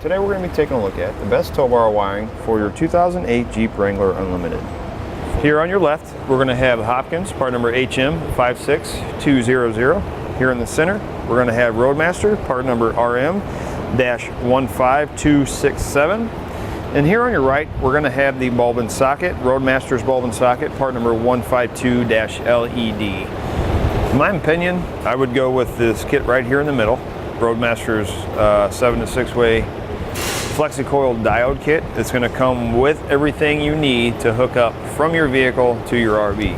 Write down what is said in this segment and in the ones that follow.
Today we're going to be taking a look at the best tow bar wiring for your 2008 Jeep Wrangler Unlimited. Here on your left, we're going to have Hopkins, part number HM56200. Here in the center, we're going to have Roadmaster, part number RM-15267. And here on your right, we're going to have the bulb and socket, Roadmaster's bulb and socket, part number 152-LED. In my opinion, I would go with this kit right here in the middle, Roadmaster's 7 to 6-way Flexo-Coil diode kit. It's going to come with everything you need to hook up from your vehicle to your RV.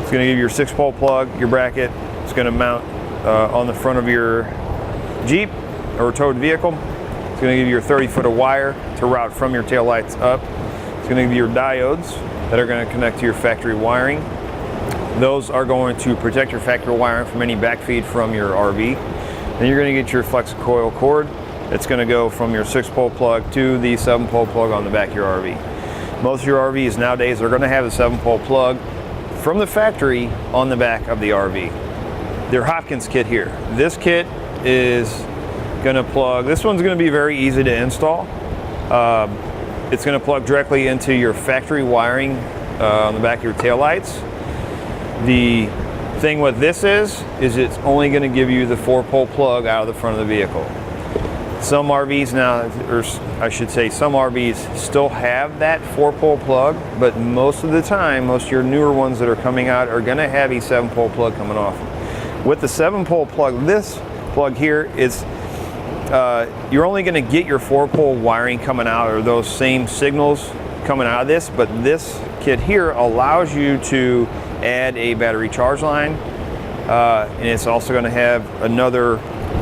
It's going to give you your 6-pole plug, your bracket. It's going to mount on the front of your Jeep or towed vehicle. It's going to give you your 30-foot of wire to route from your tail lights up. It's going to give you your diodes that are going to connect to your factory wiring. Those are going to protect your factory wiring from any backfeed from your RV. Then you're going to get your Flexo-Coil cord. It's going to go from your 6-pole plug to the 7-pole plug on the back of your RV. Most of your RVs nowadays are going to have a 7-pole plug from the factory on the back of the RV. Their Hopkins kit here. This kit is going to plug, this one's going to be very easy to install. It's going to plug directly into your factory wiring on the back of your tail lights. The thing with this is it's only going to give you the 4-pole plug out of the front of the vehicle. Some RVs now, or I should say some RVs still have that 4-pole plug, but most of the time, most of your newer ones that are coming out are going to have a 7-pole plug coming off. With the 7-pole plug, this plug here is, you're only going to get your 4-pole wiring coming out, or those same signals coming out of this, but this kit here allows you to add a battery charge line, and it's also going to have another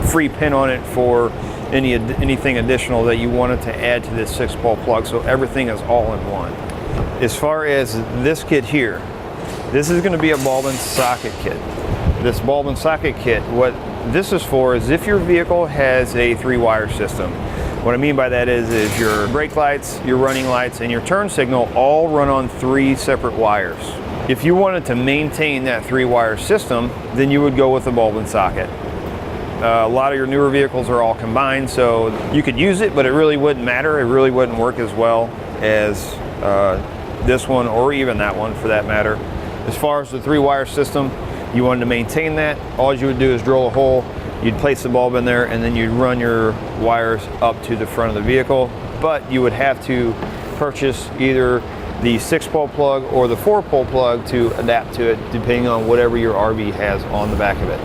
free pin on it for anything additional that you wanted to add to this 6-pole plug, so everything is all in one. As far as this kit here, this is going to be a bulb and socket kit. This bulb and socket kit, what this is for is if your vehicle has a 3-wire system. What I mean by that is your brake lights, your running lights, and your turn signal all run on 3 separate wires. If you wanted to maintain that 3-wire system, then you would go with the bulb and socket. A lot of your newer vehicles are all combined, so you could use it, but it really wouldn't matter. It really wouldn't work as well as this one, or even that one for that matter. As far as the 3-wire system, you wanted to maintain that, all you would do is drill a hole, you'd place the bulb in there, and then you'd run your wires up to the front of the vehicle. But you would have to purchase either the 6-pole plug or the 4-pole plug to adapt to it, depending on whatever your RV has on the back of it.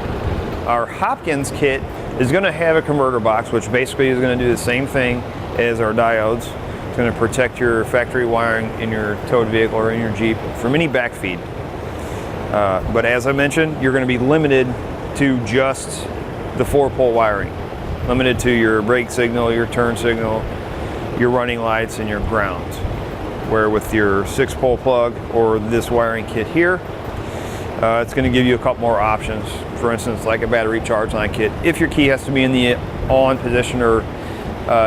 Our Hopkins kit is going to have a converter box, which basically is going to do the same thing as our diodes. It's going to protect your factory wiring in your towed vehicle or in your Jeep from any backfeed. But as I mentioned, you're going to be limited to just the 4-pole wiring. Limited to your brake signal, your turn signal, your running lights, and your ground. Where with your 6-pole plug or this wiring kit here, it's going to give you a couple more options. For instance, like a battery charge line kit, if your key has to be in the on position, or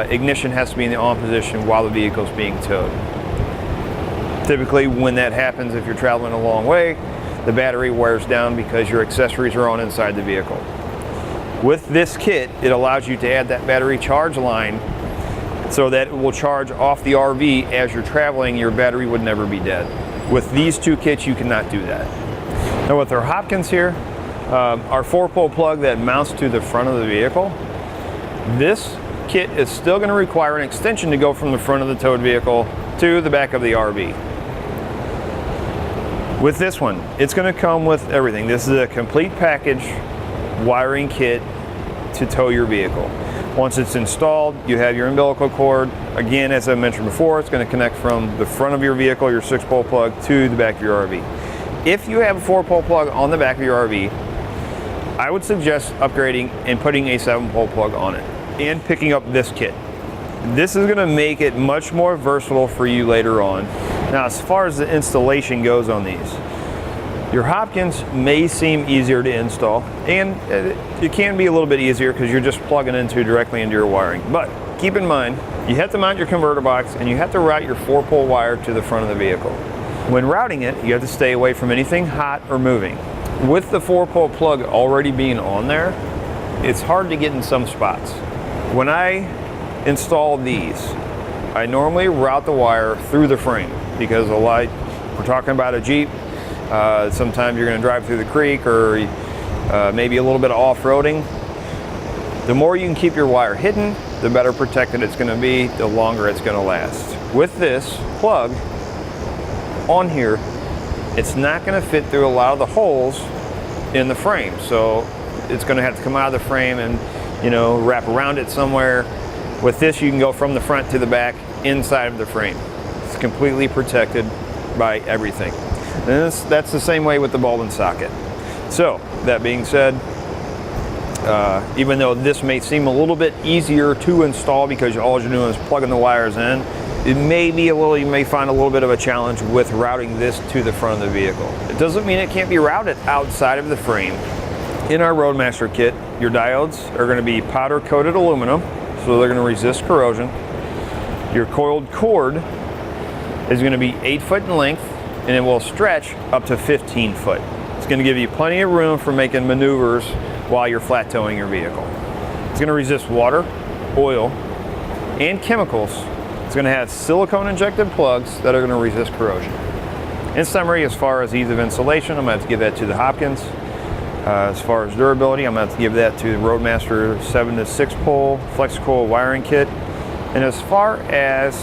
ignition has to be in the on position while the vehicle is being towed. Typically when that happens, if you're traveling a long way, the battery wears down because your accessories are on inside the vehicle. With this kit, it allows you to add that battery charge line so that it will charge off the RV as you're traveling. Your battery would never be dead. With these 2 kits, you cannot do that. Now with our Hopkins here, our 4-pole plug that mounts to the front of the vehicle, this kit is still going to require an extension to go from the front of the towed vehicle to the back of the RV. With this one, it's going to come with everything. This is a complete package wiring kit to tow your vehicle. Once it's installed, you have your umbilical cord. Again, as I mentioned before, it's going to connect from the front of your vehicle, your 6-pole plug, to the back of your RV. If you have a 4-pole plug on the back of your RV, I would suggest upgrading and putting a 7-pole plug on it and picking up this kit. This is going to make it much more versatile for you later on. Now, as far as the installation goes on these, your Hopkins may seem easier to install, and it can be a little bit easier because you're just plugging directly into your wiring. But keep in mind, you have to mount your converter box and you have to route your 4-pole wire to the front of the vehicle. When routing it, you have to stay away from anything hot or moving. With the 4-pole plug already being on there, it's hard to get in some spots. When I install these, I normally route the wire through the frame because we're talking about a Jeep. Sometimes you're going to drive through the creek or maybe a little bit of off-roading. The more you can keep your wire hidden, the better protected it's going to be, the longer it's going to last. With this plug on here, it's not going to fit through a lot of the holes in the frame. So it's going to have to come out of the frame and, you know, wrap around it somewhere. With this, you can go from the front to the back inside of the frame. It's completely protected by everything. And that's the same way with the bulb and socket. So that being said, even though this may seem a little bit easier to install because all you're doing is plugging the wires in, it may be you may find a little bit of a challenge with routing this to the front of the vehicle. It doesn't mean it can't be routed outside of the frame. In our Roadmaster kit, your diodes are going to be powder coated aluminum, so they're going to resist corrosion. Your coiled cord is going to be 8 foot in length, and it will stretch up to 15 foot. It's going to give you plenty of room for making maneuvers while you're flat towing your vehicle. It's going to resist water, oil, and chemicals. It's going to have silicone injected plugs that are going to resist corrosion. In summary, as far as ease of installation, I'm going to have to give that to the Hopkins. As far as durability, I'm going to have to give that to the Roadmaster 7 to 6 pole Flexo-Coil wiring kit. And as far as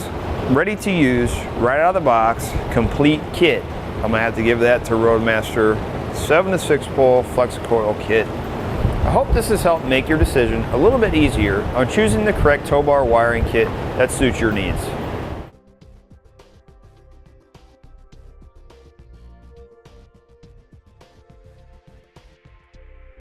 ready to use, right out of the box, complete kit, I'm going to have to give that to Roadmaster 7 to 6 pole Flexo-Coil kit. I hope this has helped make your decision a little bit easier on choosing the correct tow bar wiring kit that suits your needs.